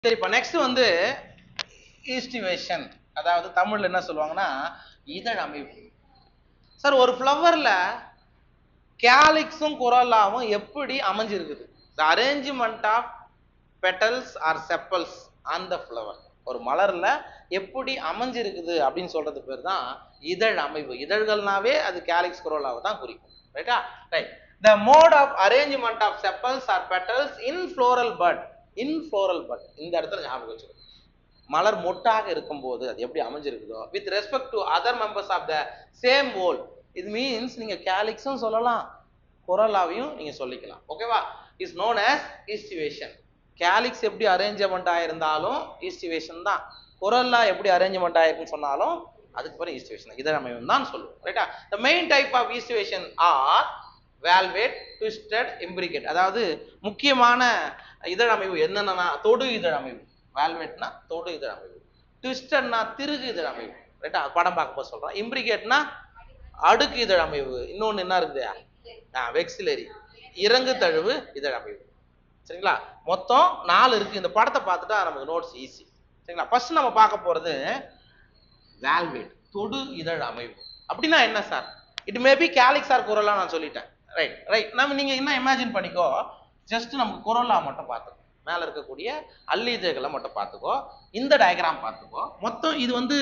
சரி, இப்ப நெக்ஸ்ட் வந்து ஈஸ்டிவேஷன், அதாவது தமிழ்ல என்ன சொல்லுவாங்கன்னா இதழ் அமைப்பு. சார், ஒரு ஃப்ளவர்ல கேலிக்ஸும் கொரோலாவும் எப்படி அமைஞ்சிருக்குது? The arrangement of petals are sepals on the flower. ஒரு மலர்ல எப்படி அமைஞ்சிருக்குது அப்படின்னு சொல்றது பேர் தான் இதழ் அமைப்பு. இதழ்கள்னாவே அது கேலிக்ஸ் கொரோலாவை தான் குறிக்கும். ரைட்டா? Right. The mode of arrangement of sepals or petals in floral bud. In floral bud இந்த இடத்துல ஞாபகம் வச்சுக்கணும். மலர் மொட்டாக இருக்கும்போது அது எப்படி அமைஞ்சிருக்குதோ with respect to other members of the same whorl. இது மீன்ஸ் நீங்க கேலிக்ஸும் சொல்லலாம், கொரோலாவையும் நீங்க சொல்லிக்கலாம். ஓகேவா? Is known as aestivation. Calyx எப்படி அரேஞ்ச்மெண்ட் ஆயிருந்தாலும் ஈஸ்டிவேஷன் தான், கொரோலா எப்படி அரேஞ்ச்மெண்ட் ஆயிருக்குன்னு சொன்னாலும் அதுக்கு பிறகு ஈஸ்டிவேஷன், இதழ் அமைப்பு தான் சொல்லுவோம். ரைட்டா? The main type of aestivation are valvate, twisted, imbricate. அதாவது முக்கியமான இதழ் அமைப்பு என்னென்னா தொடு இதழ் அமைப்பு. வேல்வேட்னா தொடு இதழ் அமைப்பு, ட்விஸ்டட்னா திருகு இதழ் அமைப்பு. ரைட்டா? படம் பார்க்கும்போது சொல்றேன். இம்பிரிகேட்னா அடுக்கு இதழ் அமைப்பு. இன்னொன்னு என்ன இருக்குது? வெக்சிலரி, இறங்கு தழுவு இதழ் அமைப்பு. சரிங்களா? மொத்தம் 4 இருக்கு. இந்த படத்தை பார்த்துட்டா நமக்கு நோட்ஸ் ஈஸி. சரிங்களா? ஃபர்ஸ்ட் நம்ம பார்க்க போறது வேல்வேட், தொடு இதழ் அமைப்பு. அப்படின்னா என்ன sir? It may be calyx or corolla நான் சொல்லிட்டேன். Right right. நீங்க என்ன இமேஜின் பண்ணிக்கோ, ஜஸ்ட் நமக்கு கொரோலா மட்டும் பார்த்துக்கோ, மேல இருக்கக்கூடிய அல்லிதழ்களை மட்டும் பார்த்துக்கோ, இந்த டயக்ராம் பார்த்துக்கோ. மொத்தம் இது வந்து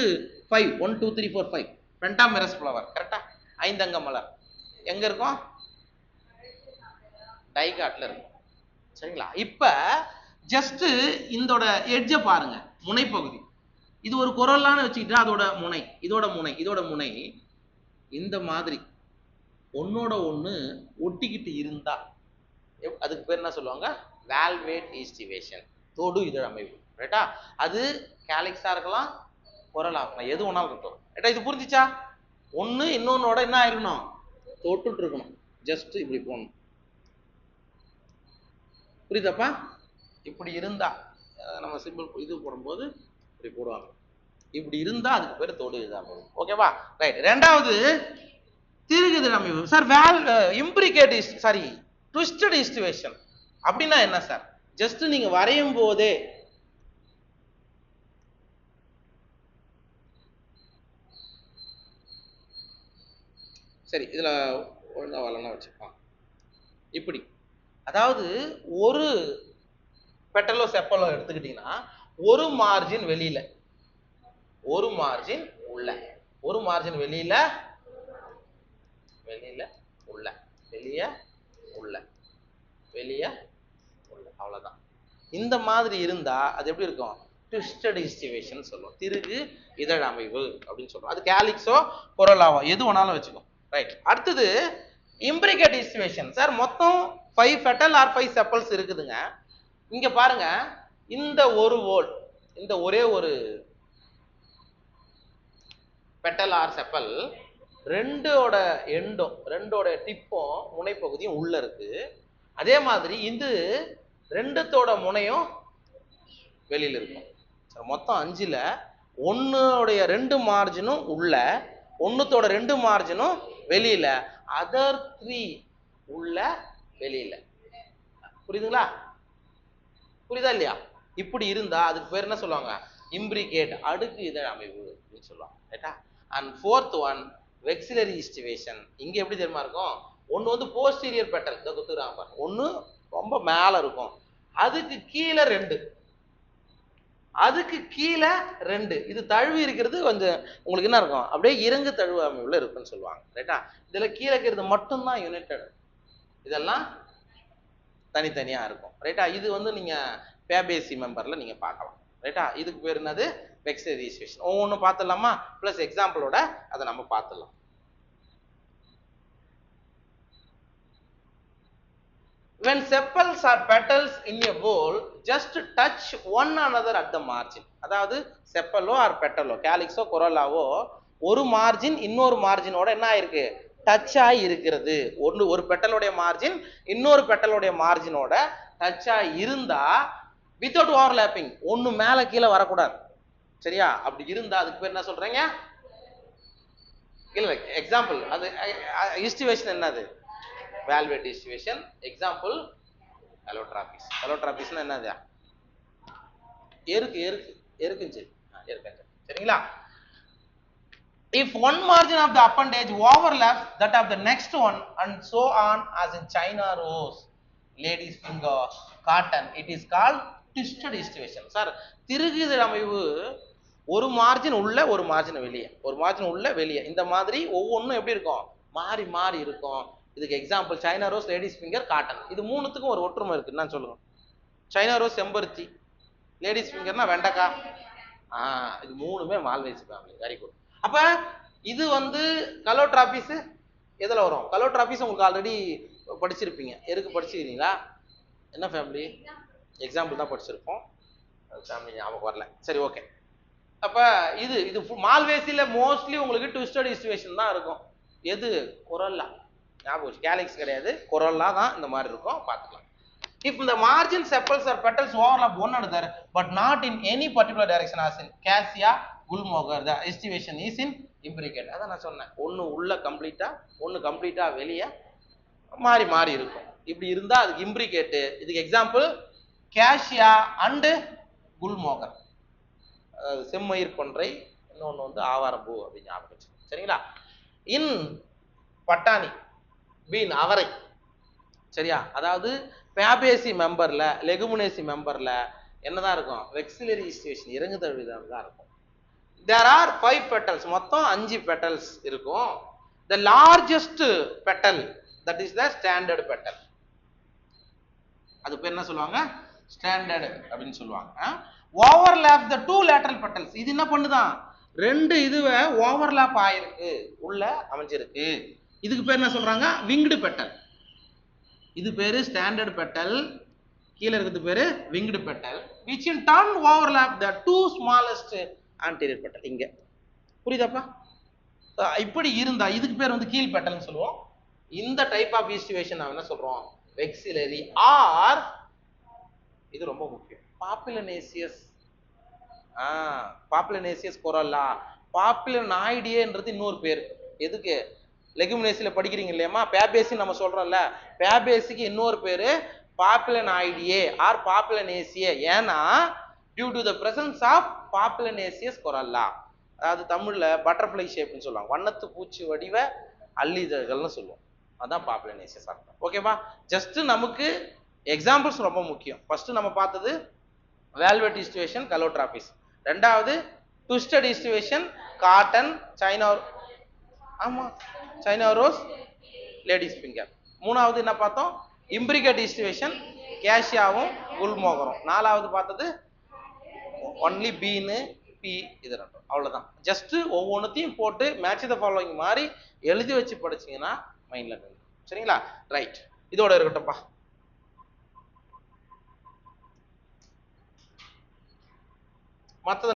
5, 1 2 3 4 5 பென்டாமெரஸ் ஃப்ளவர். கரெக்டா? ஐந்தங்க மலர் எங்க இருக்கும்? டைகாட்ல இருக்கும். சரிங்களா? இப்ப ஜஸ்ட் இதோட எட்ஜ பாருங்க, முனைப்பகுதி. இது ஒரு கொரோலான்னு வச்சுக்கிட்டா அதோட முனை, இதோட முனை, இதோட முனை இந்த மாதிரி ஒன்னோட ஒண்ணு ஒட்டிக்கிட்டு இருந்தா அதுக்கு பேர் என்ன சொல்லுவாங்க? வேல்வேட் ஈஸ்டிவேஷன், தொடு இதழ் அமைப்பு. ரைட்டா? அது கேலிக்ஸா இருக்கலாம், கொரோலா இருக்கலாம், எது ஒன்னாலும் இருக்கும். ரைட்டா? இது புரிஞ்சிச்சா? ஒண்ணு இன்னொன்னோட என்ன ஆயிருக்கணும்? தொட்டுட்டு இருக்கணும். ஜஸ்ட் இப்படி போகணும். புரியுதாப்பா? இப்படி இருந்தா நம்ம சிம்பிள் இது போடும்போது இப்படி போடுவாங்க. இப்படி இருந்தா அதுக்கு பேர் தொடு இதழ் அமைப்பு. ஓகேவா? ரைட். ரெண்டாவது திருகு இதழ் அமைப்பு. சார், இம்பிரிகேட் சாரி ட்விஸ்டட் ஈஸ்டிவேஷன் அப்படின்னா என்ன சார்? ஜஸ்ட் நீங்க வரையும் போதே சரி, இதுல ஒழுங்கா வரலன்னா வச்சுக்கலாம். இப்படி, அதாவது ஒரு பெட்டலோ செப்பலோ எடுத்துக்கிட்டீங்கன்னா ஒரு மார்ஜின் வெளியில, ஒரு மார்ஜின் உள்ள, ஒரு மார்ஜின் வெளியில, வெளியில உள்ள, வெளிய உள்ள, வெளிய உள்ள, அவ்வளவுதான். இந்த மாதிரி இருந்தா அது எப்படி இருக்கும்? ட்விஸ்டட் ஈஸ்டிவேஷன் சொல்லுவோம், திருகு இதழ் அமைப்பு அப்படின்னு சொல்றோம். அது கேலிக்ஸோ கொரோலாவோ எது வேணாலும் வச்சுக்கோ. ரைட். அடுத்தது இம்பிரிகேட் ஈஸ்டிவேஷன். சார், மொத்தம் 5 பெட்டல் ஆர் 5 செப்பல்ஸ் இருக்குதுங்க. இங்க பாருங்க, இந்த ஒரு வோல், இந்த ஒரே ஒரு பெட்டல் ஆர் செப்பல், ரெண்டோட எண்டும், ரெண்டோட டிப்பும் முனைப்பகுதியும் உள்ள இருக்கு. அதே மாதிரி இது ரெண்டுத்தோட முனையும் வெளியில இருக்கும். மொத்தம் 5ல ஒன்னுடைய 2 மார்ஜினும் உள்ள, ஒன்னுத்தோட 2 மார்ஜினும் வெளியில, அதர் 3 உள்ள வெளியில. புரியுதுங்களா? புரியுதா இல்லையா? இப்படி இருந்தா அதுக்கு பேர் என்ன சொல்லுவாங்க? இம்பிரிகேட், அடுக்கு இதழ் அமைப்பு அப்படின்னு சொல்லுவாங்க. ரைட்டா? And fourth one vexillary aestivation. இங்க எப்படி தெரியுமா இருக்கும்? ஒன்னு வந்து போஸ்டீரியர் பெட்டல், இதை குத்துறாங்க, ஒன்னு ரொம்ப மேல இருக்கும், அதுக்கு கீழே 2, அதுக்கு கீழே 2, இது தழுவி இருக்கிறது கொஞ்சம் உங்களுக்கு என்ன இருக்கும்? அப்படியே இறங்கு தழுவு அமைப்புல இருக்குன்னு சொல்லுவாங்க. ரைட்டா? இதுல கீழே இருக்கிறது மட்டும்தான் யுனைடெட், இதெல்லாம் தனித்தனியா இருக்கும். ரைட்டா? இது வந்து நீங்க பேபேசி மெம்பர்ல நீங்க பார்க்கலாம். ரைட்டா? இதுக்கு பேர் என்னது? வெக்சிலரி ஈஸ்டிவேஷன். ஒவ்வொன்றும் பார்த்துடலாமா? பிளஸ் எக்ஸாம்பிளோட அதை நம்ம பார்த்துடலாம். When sepals or petals in a whole just touch one another at the margin, அதாவது செப்பலோ ஆர் பெட்டலோ, கேலிக்ஸோ கொரோலாவோ ஒரு மார்ஜின் இன்னொரு மார்ஜினோட என்ன ஆயிருக்கு? டச் ஆகி இருக்கிறது. ஒரு பெட்டலோடைய மார்ஜின் இன்னொரு பெட்டலோடைய மார்ஜினோட டச் ஆகி இருந்தா வித்தவுட் ஓவர்லாப்பிங், ஒன்னு மேல கீழே வரக்கூடாது. சரியா? அப்படி இருந்தா அதுக்கு பேர் என்ன சொல்றீங்க? இல்ல, எக்ஸாம்பிள் அது ஈஸ்டிவேஷன் என்னது? Velvet aestivation. எக்ஸாம்பிள் அலோட்ராபிஸ். அலோட்ராபிஸ்னா என்னது? இருக்குச்சு சரிங்களா. If one margin of the appendage overlaps that of the next one and so on as in China rose, lady's finger, cotton, it is called twisted estivation. Sir திருகுதல் அமைவு ஒரு margin உள்ள ஒரு margin வெளியே, ஒரு margin உள்ள வெளியே, இந்த மாதிரி ஒவ்வொன்றும் எப்படி இருக்கும், மாறி மாறி இருக்கும். இதுக்கு example China rose, ladies finger, cotton. இது மூணுத்துக்கும் ஒரு ஒற்றுமை இருக்கு. என்ன சொல்லுங்க? சைனா ரோஸ் செம்பருத்தி, லேடிஸ் ஃபிங்கர்னா வெண்டைக்காய். இது மூணுமே மால்வேஸ் ஃபேமிலி. Very good. அப்ப இது வந்து கலோட்ராபிஸ் எதுல வரும்? கலோட்ராபிஸ் உங்களுக்கு ஆல்ரெடி படிச்சிருப்பீங்க. எதுக்கு படிச்சிருக்கீங்களா? என்ன ஃபேமிலி? எக்ஸாம்பிள் தான் படிச்சிருப்போம். ஃபேமிலி ஞாபகம் வரல. சரி, ஓகே. அப்ப இது மால்வேசில மோஸ்ட்லி உங்களுக்கு ட்விஸ்டட் ஈஸ்டிவேஷன் தான் இருக்கும். எது? கொரோல்லா. ஞாபகம், கேலிக்ஸ் கிடையாது, கொரோல்லா தான் இந்த மாதிரி இருக்கும். பார்த்துக்கலாம். If the margin sepals or petals overlap one another but not in any particular direction as in cassia, gulmohar, the estivation is in imbricate. அதான் நான் சொன்னேன், ஒன்னு உள்ள கம்ப்ளீட்டா, ஒன்னு கம்ப்ளீட்டா வெளியே மாறி மாறி இருக்கும். இப்படி இருந்தா அதுக்கு இம்ப்ரிகேட். இதுக்கு எக்ஸாம்பிள் கேஷியா அண்ட் குல்மோகர். செம்மயிர் கொன்றை, இன்னொன்று வந்து ஆவாரம்பூ அப்படின்னு ஞாபகம் வச்சு. சரிங்களா. இன் பட்டாணி, பீன், அவரை. சரியா. அதாவது பேபேசி மெம்பர்ல, லெகுமினேசி மெம்பர்ல என்னதான் இருக்கும்? வெக்ஸிலரி ஈஸ்டிவேஷன், இறங்குதல் விதம் தான் இருக்கும். There are 5 petals, மொத்தம் 5 petals இருக்கும். The largest petal, that is the standard petal. அது பேர் என்ன சொல்லுவாங்க? ஸ்டாண்டர்ட் அப்படின்னு சொல்லுவாங்க. Overlap the 2 lateral petals. இது என்ன பண்ணுதான்? 2 இதுவே ஓவர்லாப் ஆயிருக்கு, உள்ள அமைஞ்சிருக்கு. இதுக்கு பேர் என்ன சொல்றாங்க? Winged petal. இது பேரு ஸ்டாண்டர்ட் பெட்டல், கீழே இருக்கிறது பேரு winged petal, which in turn overlap the 2 smallest anterior petal. இங்க புரியுதாப்பா? இப்படி இருந்தா இதுக்கு பேர் வந்து கீழ் பெட்டல்னு சொல்லுவோம். இந்த டைப் ஆஃப் ஈஸ்டிவேஷன் நாம என்ன சொல்றோம்? வெக்ஸிலரி ஆர், இது ரொம்ப முக்கியம், பாப்புலனேசியஸ். பாப்புலனேசியஸ் கொரோல்லா. பாப்புலனாய்டியேன்றது இன்னொரு பேர். எதுக்கு? லெகுமினேசில படிக்கிறீங்க இல்லையாமா, பேபேசி நம்ம சொல்றோம்ல, பேபேசிக்கு இன்னொரு பேரு பாப்புலனாய்டியே ஆர் பாப்புலனேசியே. ஏன்னா due to the presence of papilionaceous corolla. அதாவது தமிழ்ல பட்டர்ஃப்ளை ஷேப்னு சொல்லுவாங்க, வண்ணத்து பூச்சி வடிவ அல்லிதழ்கள்னு சொல்லுவோம். அதான் பாப்புலனேசியஸ் அர்த்தம். ஓகேவா? ஜஸ்ட் நமக்கு எக்ஸாம்பிள்ஸ் ரொம்ப முக்கியம். ஃபர்ஸ்ட் நம்ம பார்த்தது வேல்வெட் ஈஸ்டிவேஷன், கலோட்ராபிஸ். ரெண்டாவது ட்விஸ்டட் ஈஸ்டிவேஷன், காட்டன், சைனா, ஆமா சைனா ரோஸ், லேடிஸ் ஃபிங்கர். மூணாவது என்ன பார்த்தோம்? இம்ப்ரிகேட் ஈஸ்டிவேஷன், கேஷியாவும் குல்மோகரும். நாலாவது பார்த்தது ஒன்லி பீனு, பி, இது ரெண்டும். அவ்வளவுதான். ஜஸ்ட் ஒவ்வொன்றுத்தையும் போட்டு மேட்ச் த ஃபாலோயிங் மாதிரி எழுதி வச்சு படிச்சீங்கன்னா மைண்ட்ல நின்று. சரிங்களா? ரைட், இதோட இருக்கட்டும்ப்பா. மற்றது